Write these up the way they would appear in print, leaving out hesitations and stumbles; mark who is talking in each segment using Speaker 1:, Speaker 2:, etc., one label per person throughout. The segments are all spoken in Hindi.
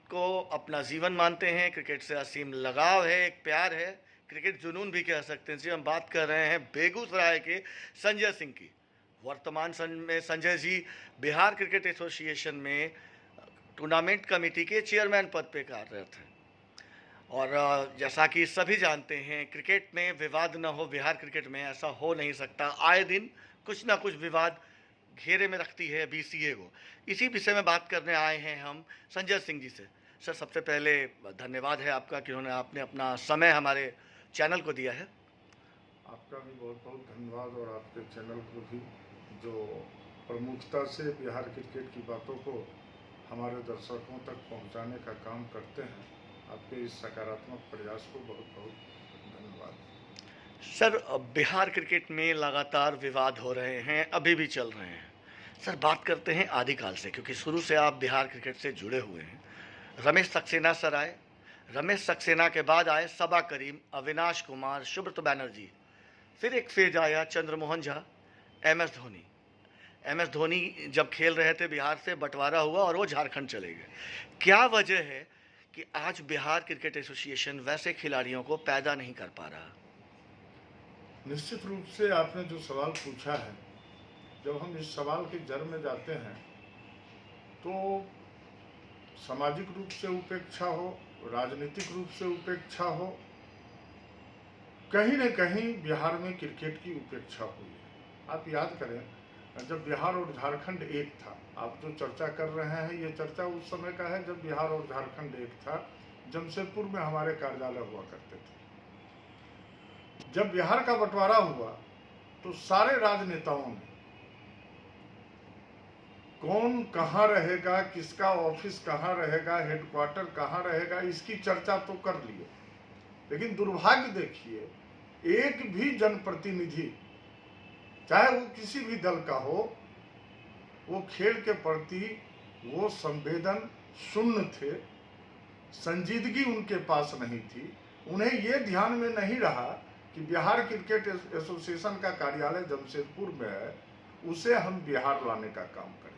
Speaker 1: को अपना जीवन मानते हैं, क्रिकेट से असीम लगाव है, एक प्यार है, क्रिकेट जुनून भी कह सकते हैं। जी, हम बात कर रहे हैं बेगूसराय के संजय सिंह की। वर्तमान में संजय जी बिहार क्रिकेट एसोसिएशन में टूर्नामेंट कमेटी के चेयरमैन पद पे कार्यरत हैं। और जैसा कि सभी जानते हैं, क्रिकेट में विवाद न हो, बिहार क्रिकेट में ऐसा हो नहीं सकता। आए दिन कुछ ना कुछ विवाद घेरे में रखती है बीसीए को। इसी विषय में बात करने आए हैं हम संजय सिंह जी से। सर, सबसे पहले धन्यवाद है आपका कि उन्होंने आपने अपना समय हमारे चैनल को दिया है।
Speaker 2: आपका भी बहुत बहुत धन्यवाद, और आपके चैनल को भी, जो प्रमुखता से बिहार क्रिकेट की बातों को हमारे दर्शकों तक पहुंचाने का काम करते हैं। आपके इस सकारात्मक प्रयास को बहुत बहुत धन्यवाद।
Speaker 1: सर, बिहार क्रिकेट में लगातार विवाद हो रहे हैं, अभी भी चल रहे हैं। सर, बात करते हैं आदिकाल से, क्योंकि शुरू से आप बिहार क्रिकेट से जुड़े हुए हैं। रमेश सक्सेना सर आए, रमेश सक्सेना के बाद आए सबा करीम, अविनाश कुमार, सुब्रत बैनर्जी, फिर एक फेज आया Chandramohan Jha, M S Dhoni. M S Dhoni जब खेल रहे थे बिहार से, बंटवारा हुआ और वो झारखंड चले गए। क्या वजह है कि आज बिहार क्रिकेट एसोसिएशन वैसे खिलाड़ियों को पैदा नहीं कर पा रहा?
Speaker 2: निश्चित रूप से आपने जो सवाल पूछा है, जब हम इस सवाल की जड़ में जाते हैं तो सामाजिक रूप से उपेक्षा हो, राजनीतिक रूप से उपेक्षा हो, कहीं न कहीं बिहार में क्रिकेट की उपेक्षा हुई है। आप याद करें, जब बिहार और झारखंड एक था, आप जो चर्चा कर रहे हैं ये चर्चा उस समय का है जब बिहार और झारखंड एक था। जमशेदपुर में हमारे कार्यालय हुआ करते थे। जब बिहार का बंटवारा हुआ तो सारे राजनेताओं ने कौन कहाँ रहेगा, किसका ऑफिस कहाँ रहेगा, हेडक्वार्टर कहाँ रहेगा, इसकी चर्चा तो कर लिए। लेकिन दुर्भाग्य देखिए, एक भी जनप्रतिनिधि, चाहे वो किसी भी दल का हो, वो खेल के प्रति वो संवेदन शून्य थे, संजीदगी उनके पास नहीं थी। उन्हें ये ध्यान में नहीं रहा कि बिहार क्रिकेट एसोसिएशन का कार्यालय जमशेदपुर में है, उसे हम बिहार लाने का काम करें,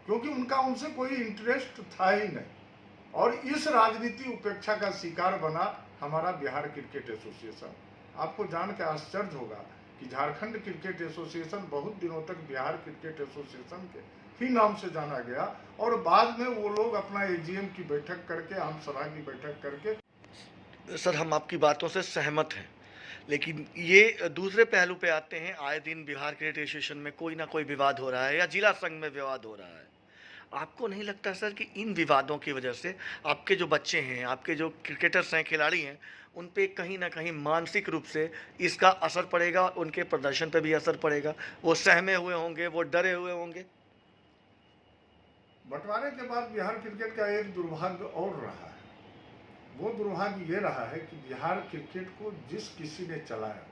Speaker 2: क्योंकि उनका उनसे कोई इंटरेस्ट था ही नहीं। और इस राजनीति उपेक्षा का शिकार बना हमारा बिहार क्रिकेट एसोसिएशन। आपको जान के आश्चर्य होगा कि झारखंड क्रिकेट एसोसिएशन बहुत दिनों तक बिहार क्रिकेट एसोसिएशन के ही नाम से जाना गया, और बाद में वो लोग अपना एजीएम की बैठक करके, आम सभा की बैठक करके।
Speaker 1: सर, हम आपकी बातों से सहमत हैं, लेकिन ये दूसरे पहलू पे आते हैं। आए दिन बिहार क्रिकेट एसोसिएशन में कोई ना कोई विवाद हो रहा है या जिला संघ में विवाद हो रहा है। आपको नहीं लगता सर कि इन विवादों की वजह से आपके जो बच्चे हैं, आपके जो क्रिकेटर्स हैं, खिलाड़ी हैं, उन पे कहीं ना कहीं मानसिक रूप से इसका असर पड़ेगा, उनके प्रदर्शन पे भी असर पड़ेगा? वो सहमे हुए होंगे, वो डरे हुए होंगे।
Speaker 2: बंटवारे के बाद बिहार क्रिकेट का एक दुर्भाग्य और रहा है। वो दुर्भाग्य ये रहा है कि बिहार क्रिकेट को जिस किसी ने चलाया,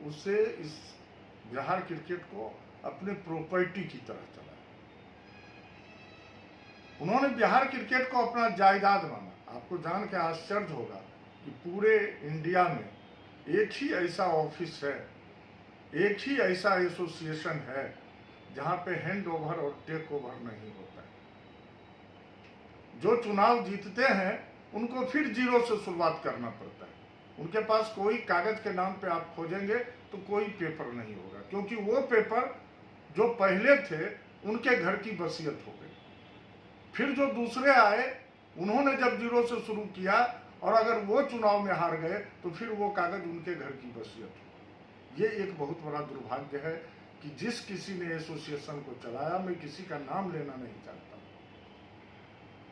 Speaker 2: उसे इस बिहार क्रिकेट को अपने प्रॉपर्टी की तरह चलाया। उन्होंने बिहार क्रिकेट को अपना जायदाद माना। आपको जान के आश्चर्य होगा कि पूरे इंडिया में एक ही ऐसा ऑफिस है, एक ही ऐसा एसोसिएशन है जहां पे हैंड ओवर और टेक ओवर नहीं होता है। जो चुनाव जीतते हैं उनको फिर जीरो से शुरुआत करना पड़ता है। उनके पास कोई कागज के नाम पे आप खोजेंगे तो कोई पेपर नहीं होगा, क्योंकि वो पेपर जो पहले थे उनके घर की वसीयत हो गई। फिर जो दूसरे आए, उन्होंने जब जीरो से शुरू किया, और अगर वो चुनाव में हार गए तो फिर वो कागज उनके घर की वसीयत हो। ये एक बहुत बड़ा दुर्भाग्य है कि जिस किसी ने एसोसिएशन को चलाया, मैं किसी का नाम लेना नहीं चाहता,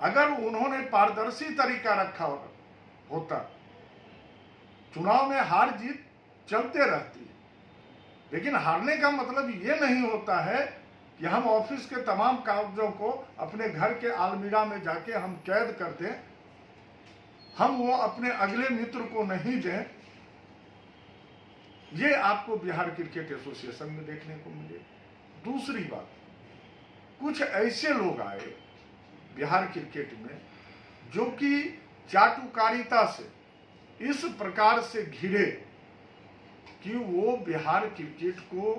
Speaker 2: अगर उन्होंने पारदर्शी तरीका रखा होता, चुनाव में हार जीत चलते रहती है, लेकिन हारने का मतलब ये नहीं होता है कि हम ऑफिस के तमाम कागजों को अपने घर के अलमीरा में जाके हम कैद कर दें, हम वो अपने अगले मित्र को नहीं दें। ये आपको बिहार क्रिकेट एसोसिएशन में देखने को मिले। दूसरी बात, कुछ ऐसे लोग आए बिहार क्रिकेट में जो कि चाटुकारिता से इस प्रकार से घिरे कि वो बिहार क्रिकेट को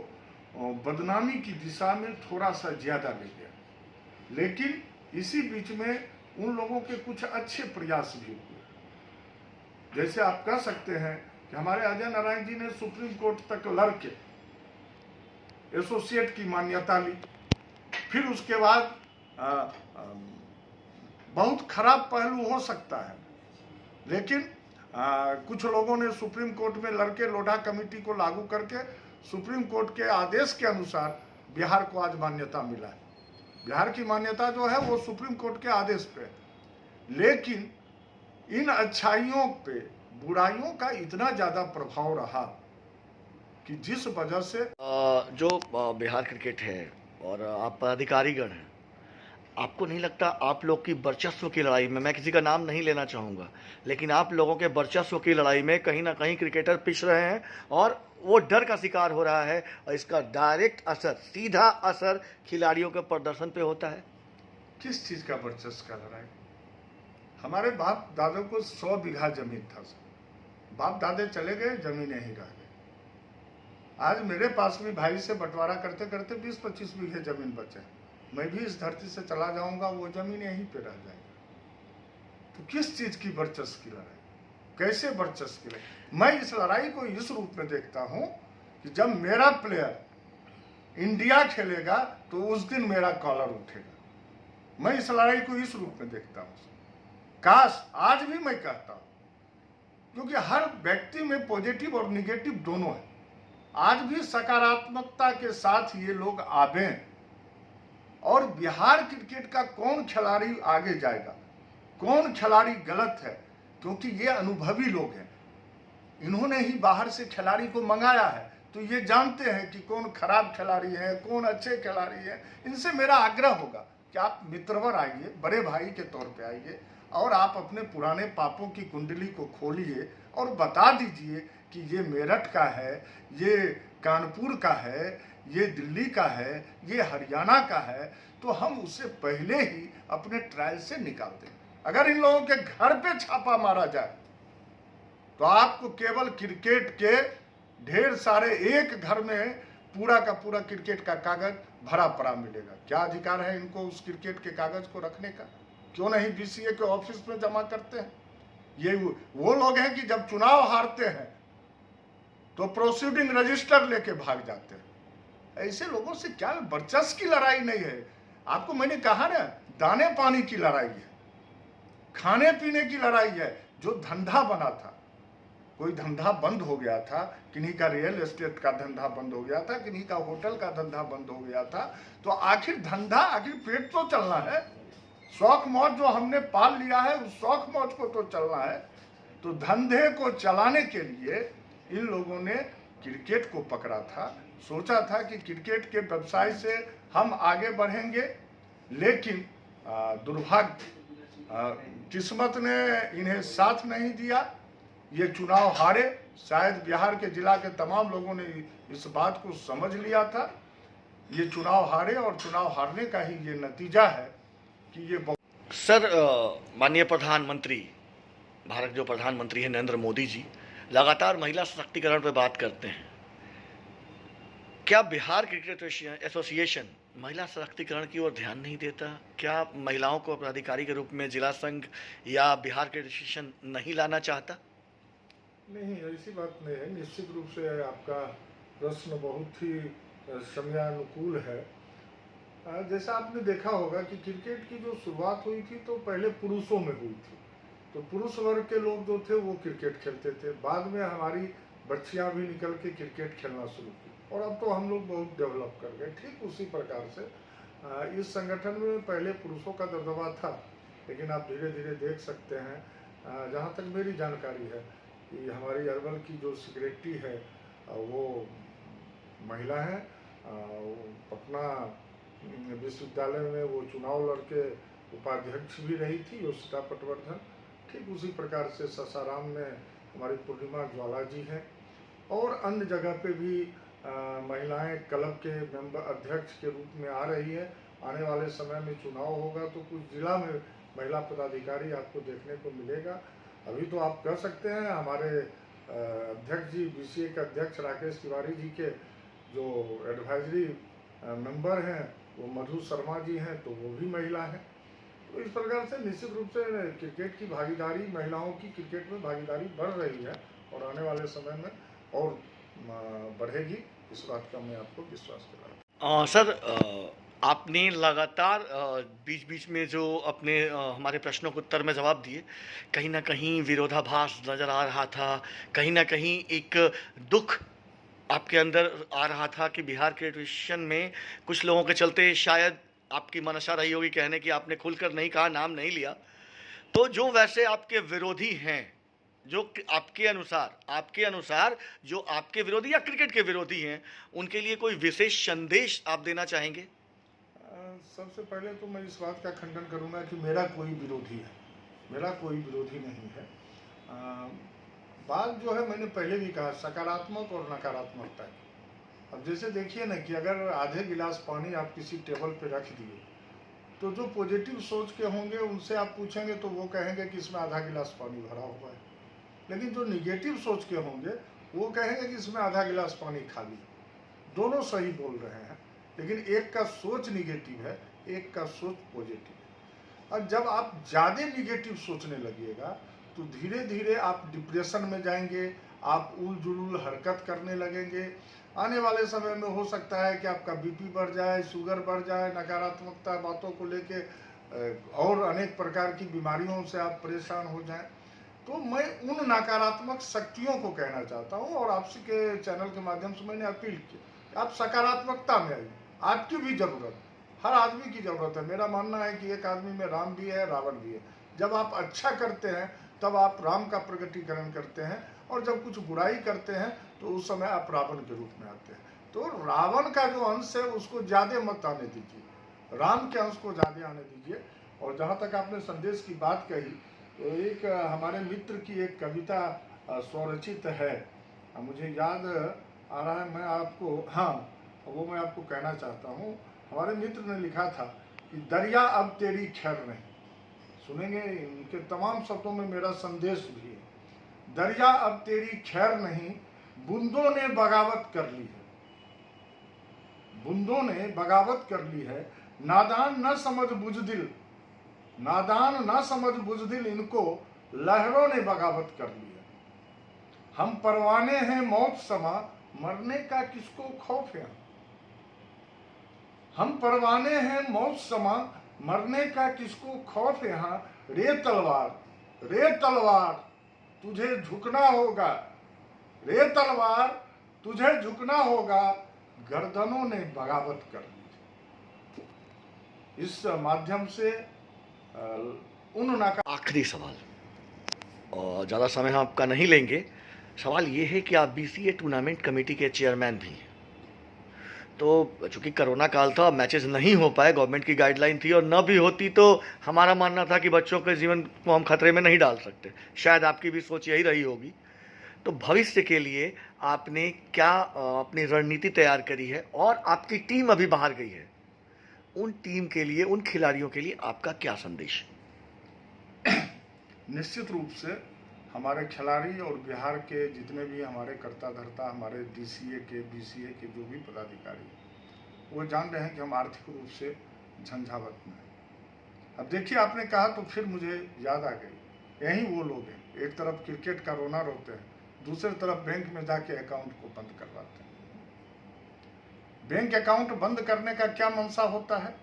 Speaker 2: बदनामी की दिशा में थोड़ा सा ज्यादा ले गया। लेकिन इसी बीच में उन लोगों के कुछ अच्छे प्रयास भी हुए। जैसे आप कह सकते हैं कि हमारे अजय नारायण जी ने सुप्रीम कोर्ट तक लड़के एसोसिएट की मान्यता ली। फिर उसके बाद बहुत खराब पहलू हो सकता है, लेकिन कुछ लोगों ने सुप्रीम कोर्ट में लड़के लोढ़ा कमेटी को लागू करके सुप्रीम कोर्ट के आदेश के अनुसार बिहार को आज मान्यता मिला है। बिहार की मान्यता जो है वो सुप्रीम कोर्ट के आदेश पे, लेकिन इन अच्छाइयों पे बुराइयों का इतना ज़्यादा प्रभाव रहा कि जिस वजह से
Speaker 1: जो बिहार क्रिकेट है और आप पदाधिकारीगण हैं, आपको नहीं लगता आप लोग की वर्चस्व की लड़ाई में, मैं किसी का नाम नहीं लेना चाहूँगा, लेकिन आप लोगों के वर्चस्व की लड़ाई में कहीं ना कहीं क्रिकेटर पिछ रहे हैं और वो डर का शिकार हो रहा है और इसका डायरेक्ट असर, सीधा असर खिलाड़ियों के प्रदर्शन पे होता है?
Speaker 2: किस चीज़ का वर्चस्व का लड़ाई? हमारे बाप दादों को 100 बीघा जमीन था, बाप दादे चले गए, जमीनें ही रह गई। आज मेरे पास में भाई से बंटवारा करते करते 20-25 बीघे जमीन बचे। मैं भी इस धरती से चला जाऊंगा, वो जमीन यहीं पे रह जाएगी। तो किस चीज की वर्चस्व की लड़ाई, कैसे वर्चस्व की लड़ाई? मैं इस लड़ाई को इस रूप में देखता हूं कि जब मेरा प्लेयर इंडिया खेलेगा तो उस दिन मेरा कॉलर उठेगा। मैं इस लड़ाई को इस रूप में देखता हूं। काश आज भी मैं कहता हूं, क्योंकि हर व्यक्ति में पॉजिटिव और निगेटिव दोनों है। आज भी सकारात्मकता के साथ ये लोग आवे और बिहार क्रिकेट का कौन खिलाड़ी आगे जाएगा, कौन खिलाड़ी गलत है, क्योंकि ये अनुभवी लोग हैं। इन्होंने ही बाहर से खिलाड़ी को मंगाया है, तो ये जानते हैं कि कौन खराब खिलाड़ी है, कौन अच्छे खिलाड़ी है। इनसे मेरा आग्रह होगा कि आप मित्रवर आइए, बड़े भाई के तौर पे आइए और आप अपने पुराने पापों की कुंडली को खोलिए और बता दीजिए कि ये मेरठ का है, ये कानपुर का है, ये दिल्ली का है, ये हरियाणा का है, तो हम उससे पहले ही अपने ट्रायल से निकाल दें। अगर इन लोगों के घर पे छापा मारा जाए तो आपको केवल क्रिकेट के ढेर सारे एक घर में पूरा का पूरा क्रिकेट का कागज भरा पड़ा मिलेगा। क्या अधिकार है इनको उस क्रिकेट के कागज को रखने का? क्यों नहीं बीसीए के ऑफिस में जमा करते हैं? ये वो लोग हैं कि जब चुनाव हारते हैं तो प्रोसीडिंग रजिस्टर लेके भाग जाते हैं। ऐसे लोगों से क्या वर्चस्व की लड़ाई नहीं है। आपको मैंने कहा ना, दाने पानी की लड़ाई है, खाने पीने की लड़ाई है। जो धंधा बना था, कोई धंधा बंद हो गया था, किन्हीं का रियल एस्टेट का धंधा बंद हो गया था, किन्हीं का होटल का धंधा बंद हो गया था, तो आखिर धंधा, आखिर पेट तो चलना है। शौक मौज जो हमने पाल लिया है उस शौक मौज को तो चलना है। तो धंधे को चलाने के लिए इन लोगों ने क्रिकेट को पकड़ा था, सोचा था कि क्रिकेट के व्यवसाय से हम आगे बढ़ेंगे, लेकिन दुर्भाग्य, किस्मत ने इन्हें साथ नहीं दिया। ये चुनाव हारे। शायद बिहार के जिला के तमाम लोगों ने इस बात को समझ लिया था। ये चुनाव हारे और चुनाव हारने का ही ये नतीजा है कि ये
Speaker 1: सर, माननीय प्रधानमंत्री, भारत जो प्रधानमंत्री है नरेंद्र मोदी जी लगातार महिला सशक्तिकरण पर बात करते हैं। क्या बिहार क्रिकेट एसोसिएशन महिला सशक्तिकरण की ओर ध्यान नहीं देता? क्या महिलाओं को पदाधिकारी के रूप में जिला संघ या बिहार क्रिकेट एसोसिएशन नहीं लाना चाहता?
Speaker 2: नहीं, ऐसी बात नहीं है। निश्चित रूप से आपका प्रश्न बहुत ही समयानुकूल है। जैसा आपने देखा होगा कि क्रिकेट की जो शुरुआत हुई थी तो पहले पुरुषों में हुई थी, तो पुरुष वर्ग के लोग जो थे वो क्रिकेट खेलते थे। बाद में हमारी बच्चियां भी निकल के क्रिकेट खेलना शुरू की और अब तो हम लोग बहुत डेवलप कर गए। ठीक उसी प्रकार से इस संगठन में पहले पुरुषों का दबदबा था, लेकिन आप धीरे धीरे देख सकते हैं, जहाँ तक मेरी जानकारी है कि हमारी अर्बन की जो सेक्रेटरी है वो महिला है। पटना विश्वविद्यालय में वो चुनाव लड़के उपाध्यक्ष भी रही थी, योशिता पटवर्धन। ठीक उसी प्रकार से सासाराम में हमारी पूर्णिमा ज्वाला जी हैं और अन्य जगह पे भी महिलाएं क्लब के मेंबर अध्यक्ष के रूप में आ रही है। आने वाले समय में चुनाव होगा तो कुछ जिला में महिला पदाधिकारी आपको देखने को मिलेगा। अभी तो आप कह सकते हैं हमारे अध्यक्ष जी, बीसीए के अध्यक्ष राकेश तिवारी जी के जो एडवाइजरी मेंबर हैं वो मधु शर्मा जी हैं, तो वो भी महिला हैं। तो इस प्रकार से निश्चित रूप से क्रिकेट की भागीदारी, महिलाओं की क्रिकेट में भागीदारी बढ़ रही है और आने वाले समय में और बढ़ेगी, इस बात का मैं आपको विश्वास दिलाता
Speaker 1: सर, आपने लगातार बीच बीच में जो अपने हमारे प्रश्नों के उत्तर में जवाब दिए, कहीं ना कहीं विरोधाभास नज़र आ रहा था, कहीं ना कहीं एक दुख आपके अंदर आ रहा था कि बिहार क्रिकेट एसोसिएशन में कुछ लोगों के चलते शायद आपकी मनशा रही होगी कहने की, आपने खुलकर नहीं कहा, नाम नहीं लिया। तो जो वैसे आपके विरोधी हैं, जो आपके अनुसार जो आपके विरोधी या क्रिकेट के विरोधी हैं, उनके लिए कोई विशेष संदेश आप देना चाहेंगे?
Speaker 2: सबसे पहले तो मैं इस बात का खंडन करूंगा कि मेरा कोई विरोधी है, मेरा कोई विरोधी नहीं है। बात जो है मैंने पहले भी कहा, सकारात्मक और नकारात्मकता की। अब जैसे देखिए ना कि अगर आधे गिलास पानी आप किसी टेबल पे रख दिए, तो जो पॉजिटिव सोच के होंगे उनसे आप पूछेंगे तो वो कहेंगे कि इसमें आधा गिलास पानी भरा हुआ है, लेकिन जो निगेटिव सोच के होंगे वो कहेंगे कि इसमें आधा गिलास पानी खाली। दोनों सही बोल रहे हैं, लेकिन एक का सोच निगेटिव है, एक का सोच पॉजिटिव है। और जब आप ज़्यादा निगेटिव सोचने लगिएगा तो धीरे धीरे आप डिप्रेशन में जाएंगे, आप उल जुलूल हरकत करने लगेंगे। आने वाले समय में हो सकता है कि आपका बीपी बढ़ जाए, शुगर बढ़ जाए, नकारात्मकता बातों को लेके और अनेक प्रकार की बीमारियों से आप परेशान हो जाएं। तो मैं उन नकारात्मक शक्तियों को कहना चाहता हूं और आपसे के चैनल के माध्यम से मैंने अपील की, आप सकारात्मकता में आइए। आपकी भी जरूरत, हर आदमी की जरूरत है। मेरा मानना है कि एक आदमी में राम भी है, रावण भी है। जब आप अच्छा करते हैं तब आप राम का प्रकटीकरण करते हैं, और जब कुछ बुराई करते हैं तो उस समय आप रावण के रूप में आते हैं। तो रावण का जो अंश है उसको ज्यादा मत आने दीजिए, राम के अंश को ज्यादा आने दीजिए। और जहाँ तक आपने संदेश की बात कही, तो एक हमारे मित्र की एक कविता स्वरचित है, मुझे याद आ रहा है, मैं आपको, हाँ वो मैं आपको कहना चाहता हूँ। हमारे मित्र ने लिखा था कि दरिया अब तेरी खैर नहीं, सुनेंगे, इनके तमाम शब्दों में मेरा संदेश भी है। दरिया अब तेरी खैर नहीं, बूंदों ने बगावत कर ली है, बूंदों ने बगावत कर ली है। नादान न समझ बुजदिल, नादान न समझ बुजदिल, इनको लहरों ने बगावत कर ली है। हम परवाने हैं मौत समा, मरने का किसको खौफ है। हम परवाने हैं मौत समा, मरने का किसको खौफ यहाँ। रे तलवार तुझे झुकना होगा, रे तलवार तुझे झुकना होगा, गर्दनों ने बगावत कर ली। इस माध्यम से
Speaker 1: आखिरी सवाल, और ज़्यादा समय हम आपका नहीं लेंगे। सवाल ये है कि आप बीसीए टूर्नामेंट कमेटी के चेयरमैन भी हैं, तो चूंकि कोरोना काल था, मैचेस नहीं हो पाए, गवर्नमेंट की गाइडलाइन थी, और न भी होती तो हमारा मानना था कि बच्चों के जीवन को हम खतरे में नहीं डाल सकते। शायद आपकी भी सोच यही रही होगी। तो भविष्य के लिए आपने क्या अपनी रणनीति तैयार करी है, और आपकी टीम अभी बाहर गई है, उन टीम के लिए, उन खिलाड़ियों के लिए आपका क्या संदेश?
Speaker 2: निश्चित रूप से हमारे खिलाड़ी और बिहार के जितने भी हमारे कर्ता धर्ता, हमारे डीसीए के, बीसीए के जो भी पदाधिकारी, वो जान रहे हैं कि हम आर्थिक रूप से झंझावत में हैं। अब देखिए, आपने कहा तो फिर मुझे याद आ गई, यही वो लोग हैं, एक तरफ क्रिकेट का रोना रोते हैं, दूसरी तरफ बैंक में जाके अकाउंट को बंद करवाते हैं। बैंक अकाउंट बंद करने का क्या मंशा होता है?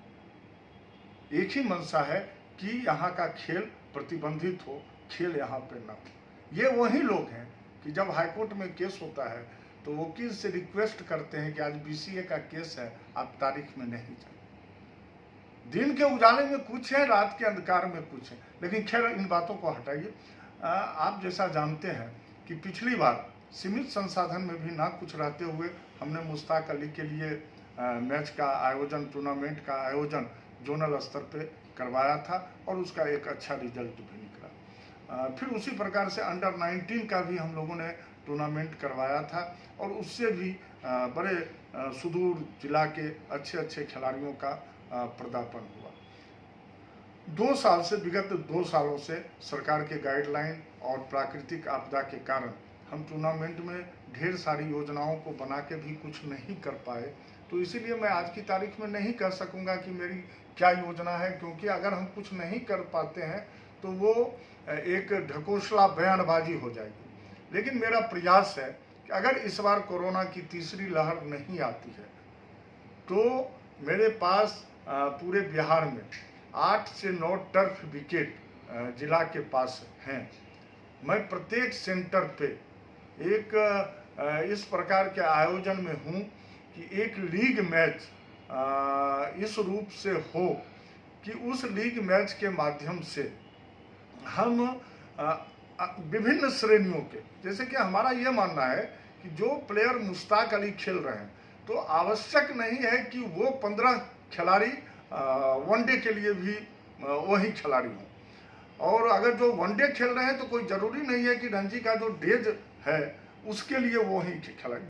Speaker 2: एक ही मंशा है कि यहाँ का खेल प्रतिबंधित हो, खेल यहाँ पे ना हो। ये वही लोग हैं कि जब हाईकोर्ट में केस होता है तो वकील से रिक्वेस्ट करते हैं कि आज बीसीए का केस है, आप तारीख में नहीं जाए। दिन के उजाले में कुछ है, रात के अंधकार में कुछ है, लेकिन खैर इन बातों को हटाइए। आप जैसा जानते हैं कि पिछली बार सीमित संसाधन में भी ना कुछ रहते हुए हमने मुश्ताक अली के लिए मैच का आयोजन, टूर्नामेंट का आयोजन जोनल स्तर पे करवाया था, और उसका एक अच्छा रिजल्ट भी निकला। फिर उसी प्रकार से अंडर 19 का भी हम लोगों ने टूर्नामेंट करवाया था, और उससे भी बड़े सुदूर जिला के अच्छे अच्छे खिलाड़ियों का पदार्पण हुआ। 2 साल से, विगत 2 सालों से सरकार के गाइडलाइन और प्राकृतिक आपदा के कारण हम टूर्नामेंट में ढेर सारी योजनाओं को बना के भी कुछ नहीं कर पाए। तो इसीलिए मैं आज की तारीख में नहीं कह सकूंगा कि मेरी क्या योजना है, क्योंकि अगर हम कुछ नहीं कर पाते हैं तो वो एक ढकोसला बयानबाजी हो जाएगी। लेकिन मेरा प्रयास है कि अगर इस बार कोरोना की तीसरी लहर नहीं आती है तो मेरे पास पूरे बिहार में 8 से 9 टर्फ विकेट जिला के पास हैं। मैं प्रत्येक सेंटर पे एक इस प्रकार के आयोजन में हूँ कि एक लीग मैच इस रूप से हो कि उस लीग मैच के माध्यम से हम विभिन्न श्रेणियों के, जैसे कि हमारा ये मानना है कि जो प्लेयर मुश्ताक अली खेल रहे हैं तो आवश्यक नहीं है कि वो 15 खिलाड़ी वनडे के लिए भी वही खिलाड़ी हों, और अगर जो वनडे खेल रहे हैं तो कोई ज़रूरी नहीं है कि रणजी का जो डेज है उसके लिए वो ही खिलाड़ी